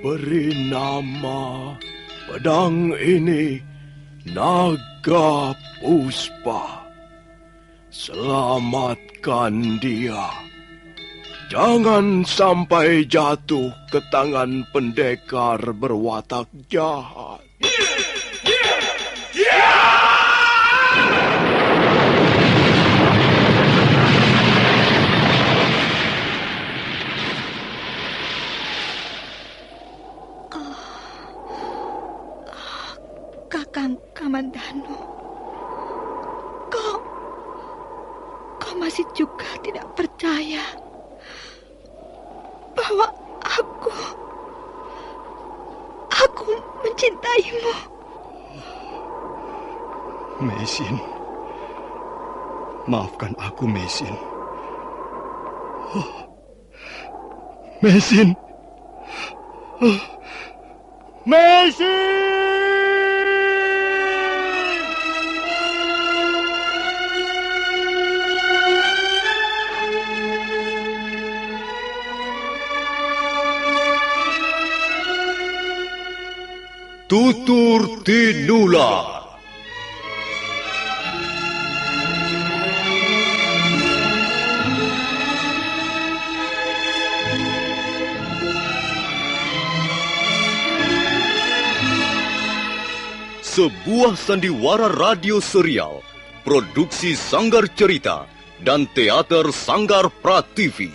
beri nama pedang ini Naga Puspa. Selamatkan dia. Jangan sampai jatuh ke tangan pendekar berwatak jahat. Kakang Kamandanu, kau masih juga tidak percaya bahwa aku mencintaimu. Meisin, maafkan aku, Meisin. Meisin. Meisin! Tutur Tinula. Sebuah sandiwara radio serial, produksi Sanggar Cerita dan teater Sanggar Prativi.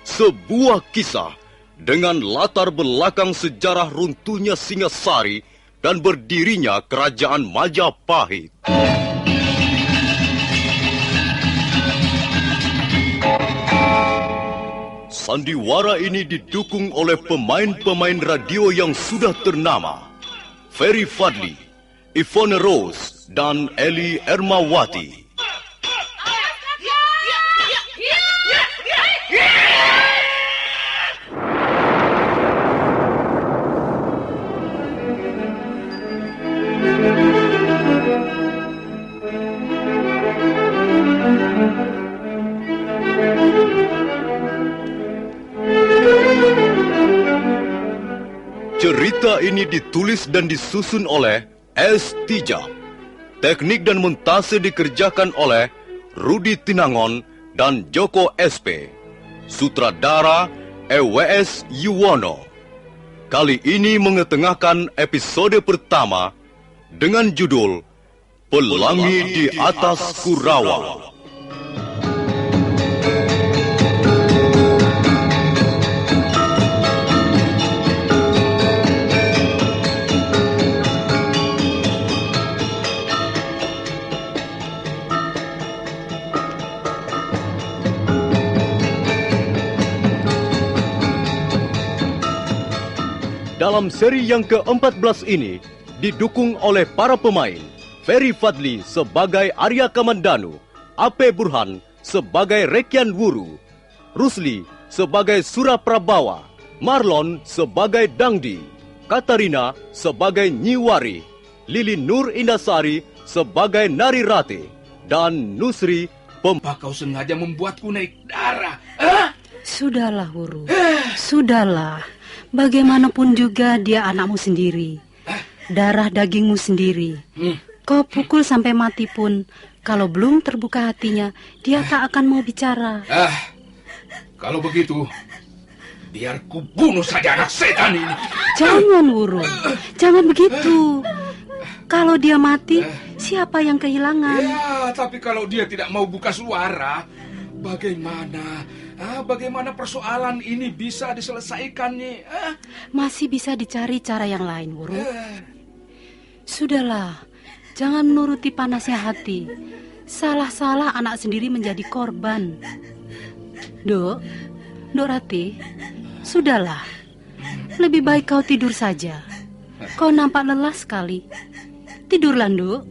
Sebuah kisah dengan latar belakang sejarah runtuhnya Singasari dan berdirinya Kerajaan Majapahit. Sandiwara ini didukung oleh pemain-pemain radio yang sudah ternama. Ferry Fadli, Ivone Rose, dan Eli Ermawati. Cerita ini ditulis dan disusun oleh S. Tijab. Teknik dan montase dikerjakan oleh Rudi Tinangon dan Joko SP. Sutradara EWS Yuwono. Kali ini mengetengahkan episode pertama dengan judul Pelangi di Atas Kurawa. Dalam seri yang ke-14 ini, didukung oleh para pemain, Ferry Fadli sebagai Arya Kamandanu, Ape Burhan sebagai Rekian Wuru, Rusli sebagai Suraprabawa, Marlon sebagai Dangdi, Katarina sebagai Nyiwari, Lili Nur Indasari sebagai Narirate, dan Nusri Apa kau sengaja membuatku naik darah? Sudahlah, Wuru. Sudahlah. Bagaimanapun juga dia anakmu sendiri. Darah dagingmu sendiri. Kau pukul sampai mati pun, kalau belum terbuka hatinya, dia tak akan mau bicara. Kalau begitu, biar ku bunuh saja anak setan ini. Jangan, Wuru. Jangan begitu. Kalau dia mati, siapa yang kehilangan? Ya, tapi kalau dia tidak mau buka suara, bagaimana? Bagaimana persoalan ini bisa diselesaikan nih? Masih bisa dicari cara yang lain, Wuru. Sudahlah, jangan menuruti panasnya hati. Salah-salah anak sendiri menjadi korban. Dok Rati, sudahlah. Lebih baik kau tidur saja. Kau nampak lelah sekali. Tidurlah, Dok.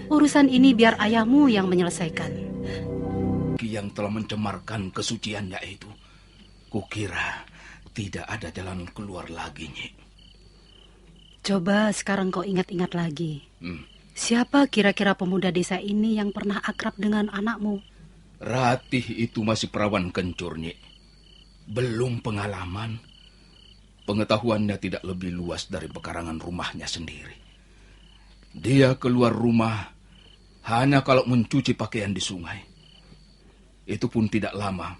Urusan ini biar ayahmu yang menyelesaikan. Yang telah mencemarkan kesuciannya itu, kukira tidak ada jalan keluar lagi, Nyik. Coba sekarang kau ingat-ingat lagi. Siapa kira-kira pemuda desa ini yang pernah akrab dengan anakmu? Ratih itu masih perawan kencur, Nyik. Belum pengalaman. pengetahuannya tidak lebih luas dari pekarangan rumahnya sendiri. Dia keluar rumah hanya kalau mencuci pakaian di sungai. Itu pun tidak lama,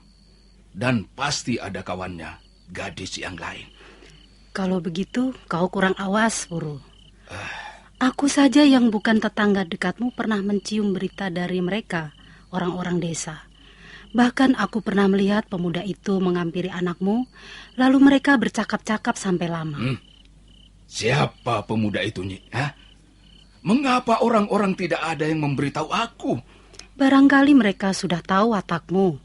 dan pasti ada kawannya, gadis yang lain. Kalau begitu, kau kurang awas, Wuru. Aku saja yang bukan tetangga dekatmu pernah mencium berita dari mereka, orang-orang desa. Bahkan aku pernah melihat pemuda itu menghampiri anakmu, lalu mereka bercakap-cakap sampai lama. Siapa pemuda itu, Nyi? Mengapa orang-orang tidak ada yang memberitahu aku? Barangkali mereka sudah tahu watakmu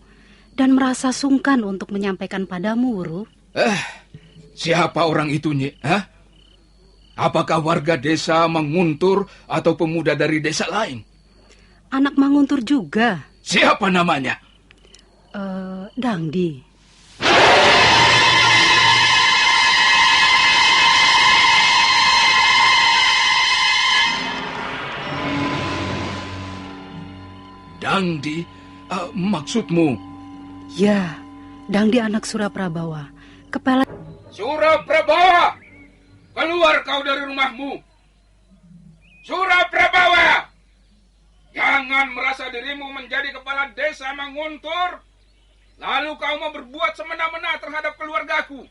dan merasa sungkan untuk menyampaikan padamu, Wuru. Siapa orang itu, Nyi? Apakah warga desa Manguntur atau pemuda dari desa lain? Anak Manguntur juga. Siapa namanya? Dangdi. Dangdi? Maksudmu? Ya, Dangdi anak Suraprabawa. Kepala... Suraprabawa! Keluar kau dari rumahmu! Suraprabawa! Jangan merasa dirimu menjadi kepala desa Manguntur, lalu kau mau berbuat semena-mena terhadap keluargaku.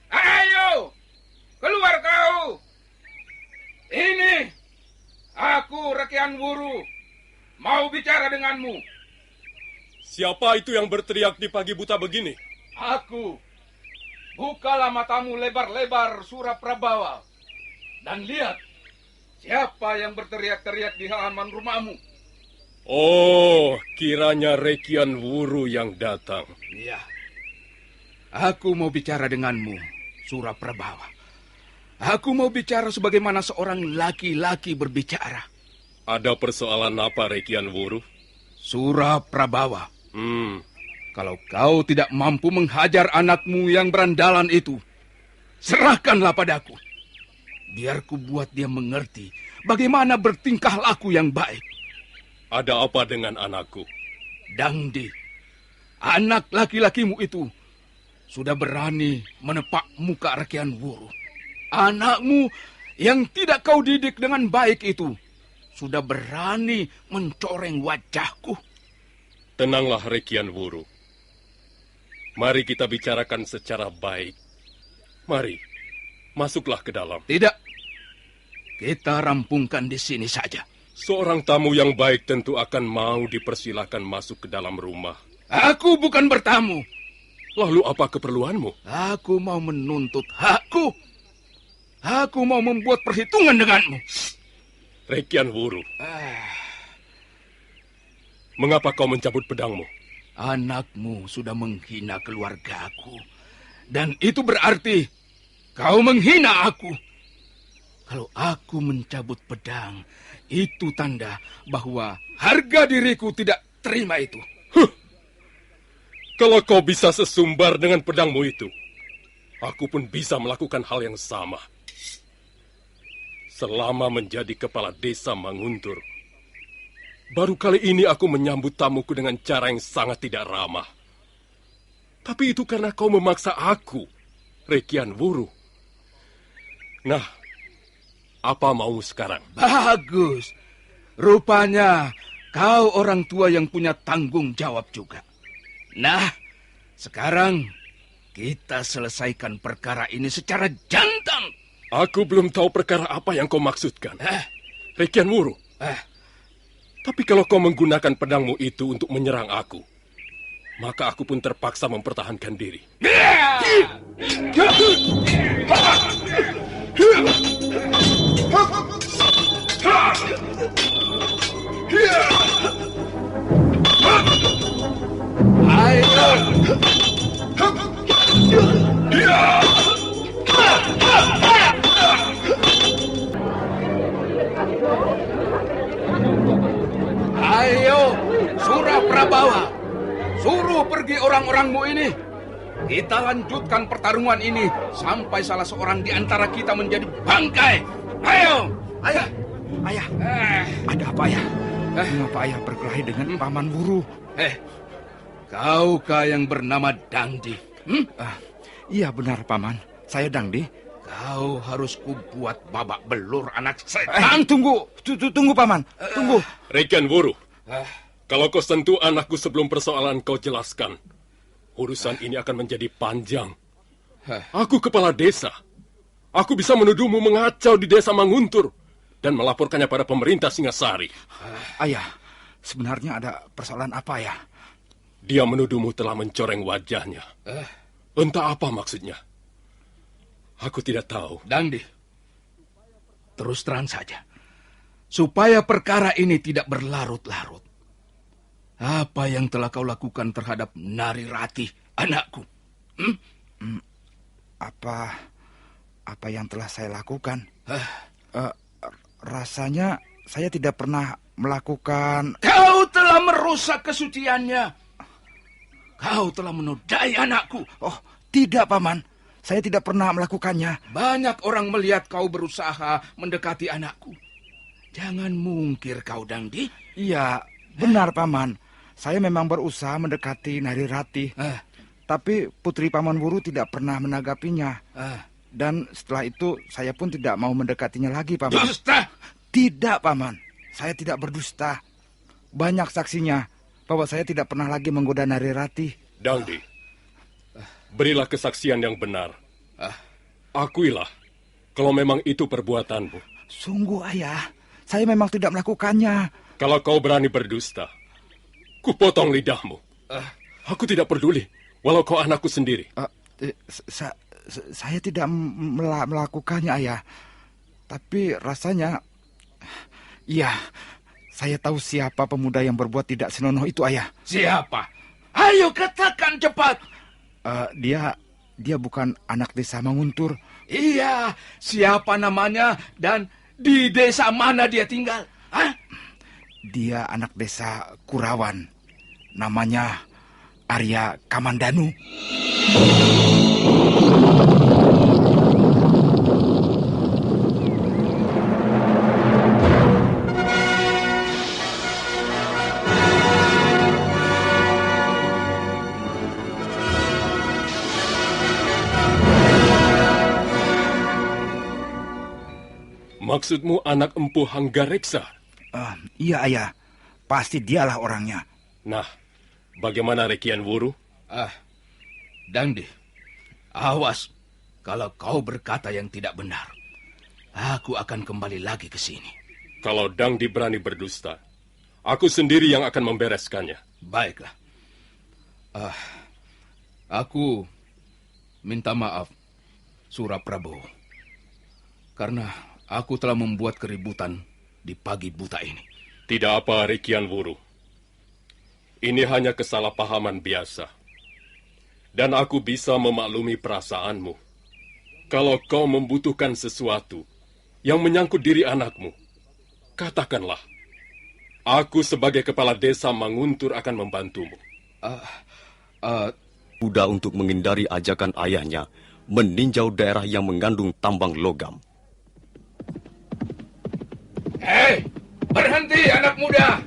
Ayo, keluar kau! Ini, aku Rekian Wuru, mau bicara denganmu. Siapa itu yang berteriak di pagi buta begini? Aku. Bukalah matamu lebar-lebar, Suraprabawa. Dan lihat, siapa yang berteriak-teriak di halaman rumahmu. Oh, kiranya Rekian Wuru yang datang. Iya. Aku mau bicara denganmu, Suraprabawa. Aku mau bicara sebagaimana seorang laki-laki berbicara. Ada persoalan apa, Rekian Wuru? Suraprabawa. Kalau kau tidak mampu menghajar anakmu yang berandalan itu, serahkanlah padaku. Biar ku buat dia mengerti bagaimana bertingkah laku yang baik. Ada apa dengan anakku? Dangdi, anak laki-lakimu itu sudah berani menepak muka Rekian Wuru. Anakmu yang tidak kau didik dengan baik itu sudah berani mencoreng wajahku. Tenanglah, Rekian Wuru. Mari kita bicarakan secara baik. Mari, masuklah ke dalam. Tidak, kita rampungkan di sini saja. Seorang tamu yang baik tentu akan mau dipersilakan masuk ke dalam rumah. Aku bukan bertamu. Lalu apa keperluanmu? Aku mau menuntut hakku. Aku mau membuat perhitungan denganmu. Rekian Wuru. Mengapa kau mencabut pedangmu? Anakmu sudah menghina keluargaku. Dan itu berarti kau menghina aku. Kalau aku mencabut pedang, itu tanda bahwa harga diriku tidak terima itu. Kalau kau bisa sesumbar dengan pedangmu itu, aku pun bisa melakukan hal yang sama. Selama menjadi kepala desa Manguntur, baru kali ini aku menyambut tamuku dengan cara yang sangat tidak ramah. Tapi itu karena kau memaksa aku, Rekian Wuru. Nah, apa mau sekarang? Bagus. Rupanya kau orang tua yang punya tanggung jawab juga. Nah, sekarang kita selesaikan perkara ini secara jantan. Aku belum tahu perkara apa yang kau maksudkan. Rekian Wuru. Tapi kalau kau menggunakan pedangmu itu untuk menyerang aku, maka aku pun terpaksa mempertahankan diri. Ayo, Suraprabawa, suruh pergi orang-orangmu ini. Kita lanjutkan pertarungan ini sampai salah seorang di antara kita menjadi bangkai. Ayo! Ayah, ada apa ayah? Mengapa ayah berkelahi dengan Paman Wuru? Kaukah yang bernama Dangdi? Iya benar, Paman. Saya Dangdi. Kau harus kubuat babak belur anak setan. Tunggu, tunggu paman, tunggu. Rekian Wuru, kalau kau sentuh anakku sebelum persoalan kau jelaskan, urusan ini akan menjadi panjang. Aku kepala desa. Aku bisa menuduhmu mengacau di desa Manguntur dan melaporkannya pada pemerintah Singasari. Ayah, sebenarnya ada persoalan apa ya? Dia menuduhmu telah mencoreng wajahnya. Entah apa maksudnya. Aku tidak tahu. Dangdi, terus terang saja. Supaya perkara ini tidak berlarut-larut. Apa yang telah kau lakukan terhadap Nari Ratih, anakku? Apa yang telah saya lakukan? Rasanya saya tidak pernah melakukan... Kau telah merusak kesuciannya. Kau telah menodai anakku. Oh, tidak, Paman. Saya tidak pernah melakukannya. Banyak orang melihat kau berusaha mendekati anakku. Jangan mungkir kau, Dangdi. Iya, benar, Paman. Saya memang berusaha mendekati Nari Ratih. Tapi Putri Paman Wuru tidak pernah menanggapinya. Dan setelah itu saya pun tidak mau mendekatinya lagi, Paman. Dusta! Tidak, Paman. Saya tidak berdusta. Banyak saksinya bahwa saya tidak pernah lagi menggoda Nari Ratih. Dangdi, berilah kesaksian yang benar. Akuilah kalau memang itu perbuatanmu. Sungguh, Ayah. Saya memang tidak melakukannya. Kalau kau berani berdusta, kupotong lidahmu. Aku tidak peduli, walau kau anakku sendiri. Saya tidak melakukannya, Ayah. Tapi rasanya... Iya, saya tahu siapa pemuda yang berbuat tidak senonoh itu, Ayah. Siapa? Ayo katakan cepat. Dia bukan anak desa Manguntur. Iya, siapa namanya dan di desa mana dia tinggal? Dia anak desa Kurawan. Namanya Arya Kamandanu. Maksudmu anak empu Hanggareksa? Iya, Ayah. Pasti dialah orangnya. Nah, bagaimana Rekian Wuru? Dangdi, awas kalau kau berkata yang tidak benar. Aku akan kembali lagi ke sini. Kalau Dangdi berani berdusta, aku sendiri yang akan membereskannya. Baiklah. Aku minta maaf, Suraprabowo. Karena aku telah membuat keributan di pagi buta ini. Tidak apa, Rekian Wuru. Ini hanya kesalahpahaman biasa. Dan aku bisa memaklumi perasaanmu. Kalau kau membutuhkan sesuatu yang menyangkut diri anakmu, katakanlah. Aku sebagai kepala desa Manguntur akan membantumu. Mudah untuk menghindari ajakan ayahnya meninjau daerah yang mengandung tambang logam. Hei, berhenti anak muda.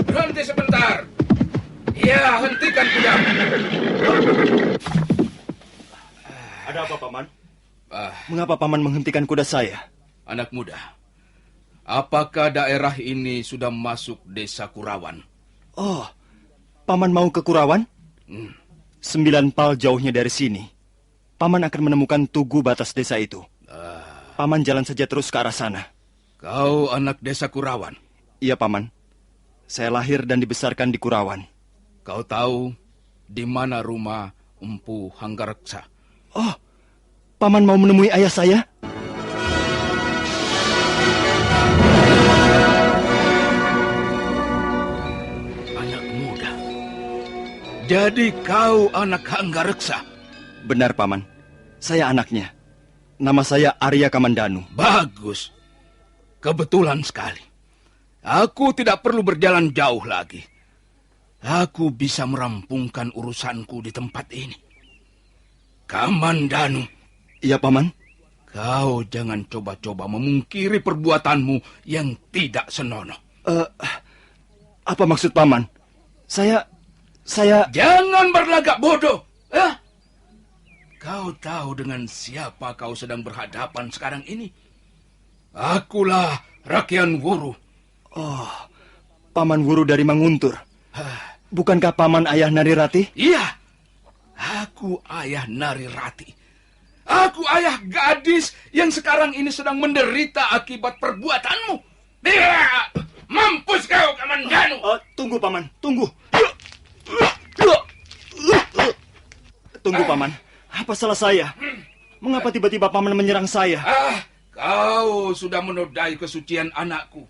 Berhenti sebentar. Ya, hentikan kuda. Ada apa, Paman? Mengapa Paman menghentikan kuda saya? Anak muda, apakah daerah ini sudah masuk desa Kurawan? Oh, Paman mau ke Kurawan? 9 pal jauhnya dari sini. Paman akan menemukan tugu batas desa itu. Paman jalan saja terus ke arah sana. Kau anak desa Kurawan? Iya, Paman. Saya lahir dan dibesarkan di Kurawan. Kau tahu di mana rumah Empu Hanggareksa? Oh, Paman mau menemui ayah saya? Anak muda. Jadi kau anak Hanggareksa? Benar, Paman. Saya anaknya. Nama saya Arya Kamandanu. Bagus. Kebetulan sekali. Aku tidak perlu berjalan jauh lagi. Aku bisa merampungkan urusanku di tempat ini. Kamandanu. Iya, Paman. Kau jangan coba-coba memungkiri perbuatanmu yang tidak senonoh. Apa maksud Paman? Saya... Jangan berlagak bodoh. kau tahu dengan siapa kau sedang berhadapan sekarang ini? Akulah Rakian Wuru. Oh, Paman Wuru dari Manguntur. Bukankah Paman ayah Narirati? Iya, aku ayah Narirati. Aku ayah gadis yang sekarang ini sedang menderita akibat perbuatanmu. Mampus kau, Kamandanu. Tunggu, Paman, tunggu. Tunggu, Paman. Apa salah saya? Mengapa tiba-tiba Paman menyerang saya? Kau sudah menodai kesucian anakku.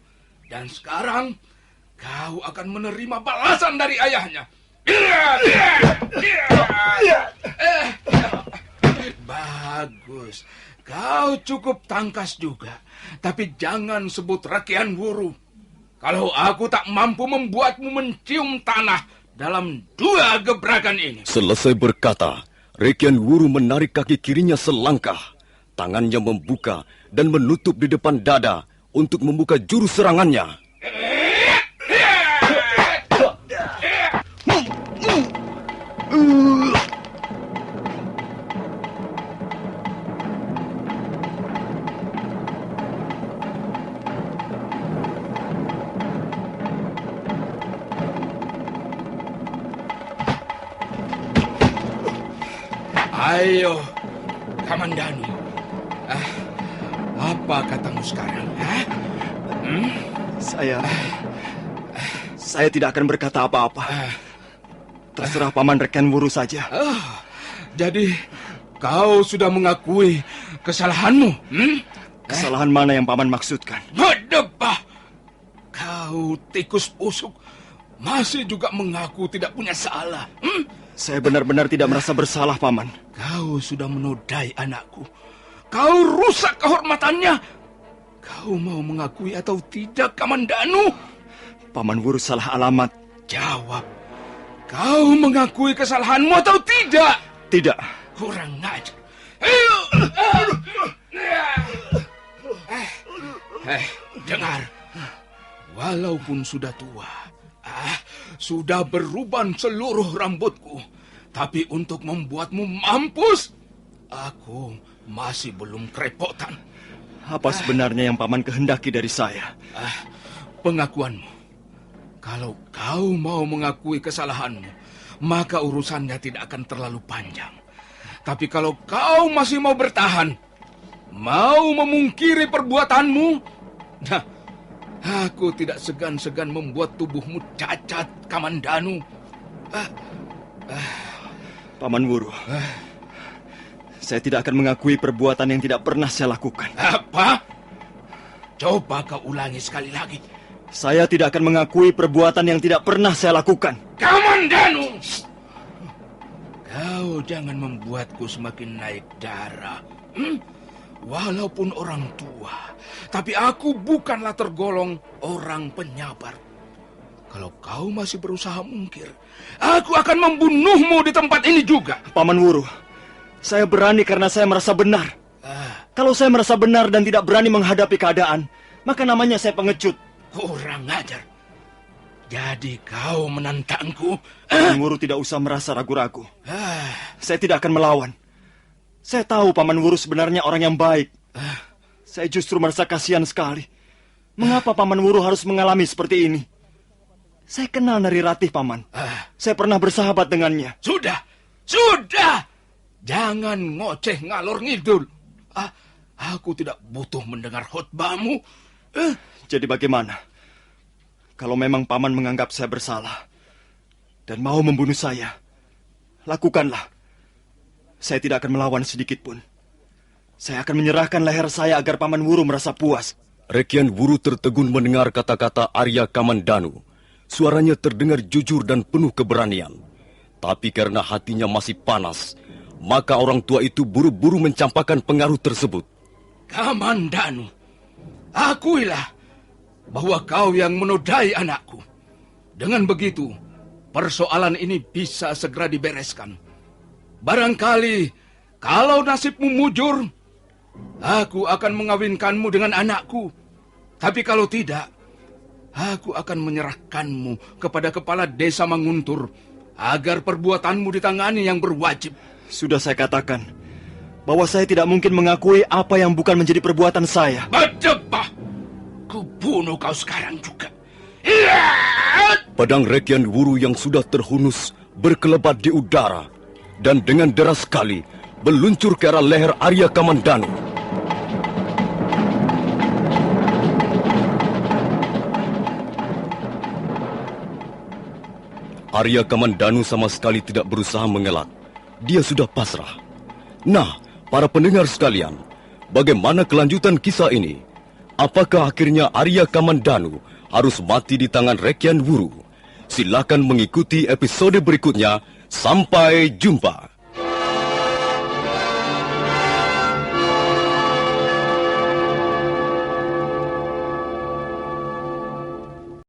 Dan sekarang kau akan menerima balasan dari ayahnya. Bagus. Kau cukup tangkas juga. Tapi jangan sebut Rakian Wuru. Kalau aku tak mampu membuatmu mencium tanah dalam 2 gebrakan ini. Selesai berkata, Rakian Wuru menarik kaki kirinya selangkah. Tangannya membuka dan menutup di depan dada untuk membuka jurus serangannya. Ayo, Kamandanu. Apa katamu sekarang? Saya tidak akan berkata apa-apa. Terserah Paman Rakian Wuru saja. Jadi kau sudah mengakui kesalahanmu? Kesalahan mana yang Paman maksudkan? Berdebah! Kau tikus busuk masih juga mengaku tidak punya salah. Saya benar-benar tidak merasa bersalah, Paman. Kau sudah menodai anakku. Kau rusak kehormatannya. Kau mau mengakui atau tidak, Kamandanu? Paman Wuru salah alamat. Jawab. Kau mengakui kesalahanmu atau tidak? Tidak. Kurang ajar. Dengar. Walaupun sudah tua, sudah beruban seluruh rambutku, tapi untuk membuatmu mampus, aku masih belum kerepotan. Apa sebenarnya yang Paman kehendaki dari saya? Pengakuanmu. Kalau kau mau mengakui kesalahanmu, maka urusannya tidak akan terlalu panjang. Tapi kalau kau masih mau bertahan, mau memungkiri perbuatanmu, nah, aku tidak segan-segan membuat tubuhmu cacat, Kamandanu. Paman Wuru, saya tidak akan mengakui perbuatan yang tidak pernah saya lakukan. Apa? Coba kau ulangi sekali lagi. Saya tidak akan mengakui perbuatan yang tidak pernah saya lakukan. Kamandanu! Kau jangan membuatku semakin naik darah. Walaupun orang tua, tapi aku bukanlah tergolong orang penyabar. Kalau kau masih berusaha mungkir, aku akan membunuhmu di tempat ini juga. Paman Wuru, saya berani karena saya merasa benar. Kalau saya merasa benar dan tidak berani menghadapi keadaan, maka namanya saya pengecut. Kurang ajar. Jadi kau menantangku? Paman Wuru tidak usah merasa ragu-ragu. Saya tidak akan melawan. Saya tahu Paman Wuru sebenarnya orang yang baik. Saya justru merasa kasihan sekali. Mengapa Paman Wuru harus mengalami seperti ini? Saya kenal Narirati, Paman. Saya pernah bersahabat dengannya. Sudah! Jangan ngoceh ngalor ngidul. Aku tidak butuh mendengar khotbahmu. Jadi bagaimana? Kalau memang Paman menganggap saya bersalah dan mau membunuh saya, lakukanlah. Saya tidak akan melawan sedikit pun. Saya akan menyerahkan leher saya agar Paman Wuru merasa puas. Rakian Wuru tertegun mendengar kata-kata Arya Kamandanu. Suaranya terdengar jujur dan penuh keberanian. Tapi karena hatinya masih panas, maka orang tua itu buru-buru mencampakkan pengaruh tersebut. Kamandanu, akuilah bahwa kau yang menodai anakku. Dengan begitu, persoalan ini bisa segera dibereskan. Barangkali, kalau nasibmu mujur, aku akan mengawinkanmu dengan anakku. Tapi kalau tidak, aku akan menyerahkanmu kepada kepala desa Manguntur agar perbuatanmu ditangani yang berwajib. Sudah saya katakan, bahwa saya tidak mungkin mengakui apa yang bukan menjadi perbuatan saya. Berjebah! Kubunuh kau sekarang juga. Pedang Rekyan Wuru yang sudah terhunus berkelebat di udara dan dengan deras sekali meluncur ke arah leher Arya Kamandanu. Arya Kamandanu sama sekali tidak berusaha mengelak. Dia sudah pasrah. Nah, para pendengar sekalian, bagaimana kelanjutan kisah ini? Apakah akhirnya Arya Kamandanu harus mati di tangan Rekyan Wuru? Silakan mengikuti episode berikutnya. Sampai jumpa.